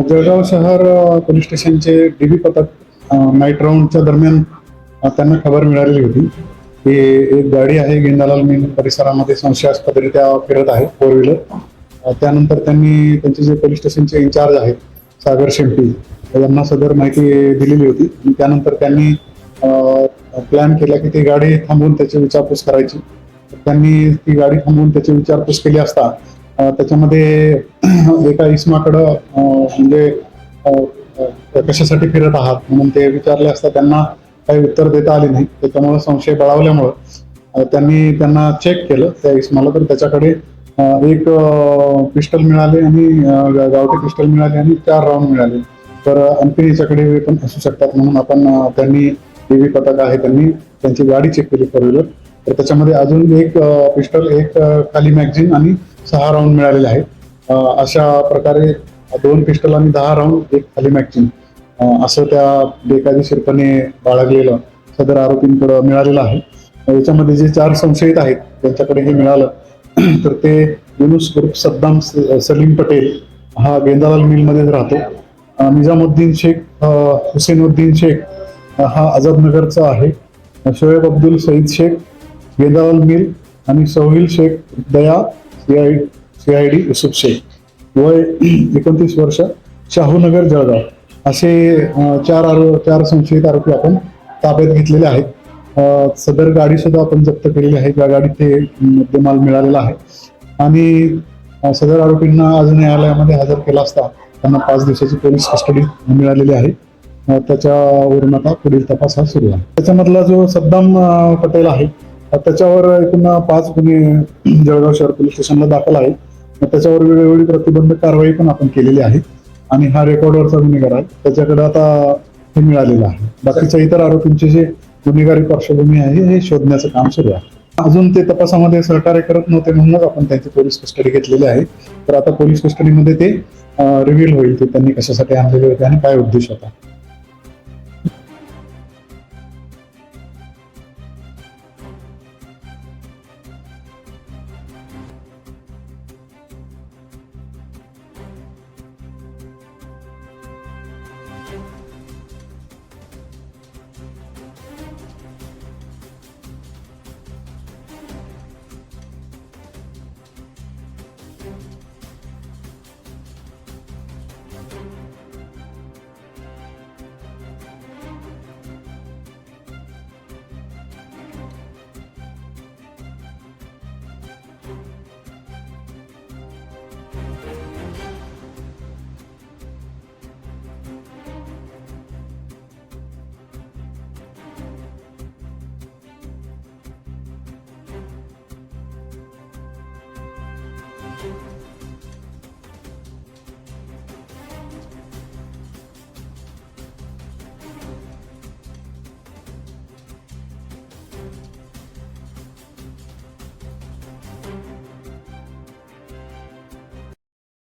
जळगाव शहर पोलीस स्टेशनचे डीबी पथक नाईट राऊंडच्या दरम्यान त्यांना खबर मिळालेली होती की एक गाडी आहे गेंदालाल मीन परिसरामध्ये संशयास्पदरित्या फिरत आहे, 4 व्हीलर. त्यानंतर त्यांनी त्यांचे जे पोलीस स्टेशनचे इन्चार्ज आहेत सागर शेंपी यांना सदर माहिती दिलेली होती. आणि त्यानंतर त्यांनी प्लॅन केला की ती गाडी थांबवून त्याची विचारपूस करायची. त्यांनी ती गाडी थांबवून त्याची विचारपूस केली असता त्याच्यामध्ये एका इसमाकडं म्हणजे कशासाठी फिरत आहात म्हणून ते विचारले असता त्यांना काही उत्तर देता आले नाही. त्याच्यामुळे संशय बळावल्यामुळं त्यांनी त्यांना चेक केलं त्या इसमाला, तर त्याच्याकडे एक पिस्टल मिळाले आणि गावठी पिस्टल मिळाले आणि 4 राऊंड मिळाले. तर आणखी याच्याकडे पण असू शकतात म्हणून आपण त्यांनी डीबी पथक आहे त्यांनी त्यांची गाडी चेक केली 4 व्हीलर. तर त्याच्यामध्ये अजून एक पिस्टल, एक खाली मॅगझिन आणि 6 राऊंड मिळालेले आहेत. अशा प्रकारे 2 पिस्टल आणि 10 राऊंड, एक खाली मॅगझिन असं त्या बेकायदेशीरपणे बाळगलेलं सदर आरोपींकडे मिळालेलं आहे. याच्यामध्ये जे 4 संशयित आहेत त्यांच्याकडे हे मिळालं तर ते युनुस ग्रुप सद्दाम सलीम पटेल हा गेंदालाल मिलमध्येच राहतो. निजामुद्दीन शेख, हुसेनुद्दीन शेख हा आझादनगरचा आहे. शोएब अब्दुल सईद शेख गेंदालाल मिल आणि सोहिल शेख दया CID युसुफ शेख, वय 29 वर्ष, शाहूनगर जळगाव, असे 4 संशयित आरोपी आपण ताब्यात घेतलेले आहेत. सदर गाडी सुद्धा आपण जप्त केलेली आहे. त्या गाडीत ते मुद्देमाल मिळालेला आहे आणि सदर आरोपींना आज न्यायालयामध्ये हजर केला असता त्यांना 5 दिवसाची पोलीस कस्टडी मिळालेली आहे. त्याच्यावरून आता पुढील तपास हा सुरू आहे. त्याच्यामधला जो सद्दाम पटेल आहे त्याच्यावर एकूण 5 गुन्हे जळगाव शहर पोलीस स्टेशनला दाखल आहे. त्याच्यावर वेळोवेळी प्रतिबंधक कारवाई पण आपण केलेली आहे आणि हा रेकॉर्डवरचा गुन्हेगार आहे, त्याच्याकडे आता हे मिळालेलं आहे. बाकीच्या इतर आरोपींचे जे गुन्हेगारी पार्श्वभूमी आहे हे शोधण्याचं काम सुरू आहे. अजून ते तपासामध्ये सहकार्य करत नव्हते म्हणूनच आपण त्यांची पोलीस कस्टडी घेतलेली आहे. तर आता पोलीस कस्टडीमध्ये ते रिव्हील होईल ते त्यांनी कशासाठी आणलेले होते आणि काय उद्देश होता.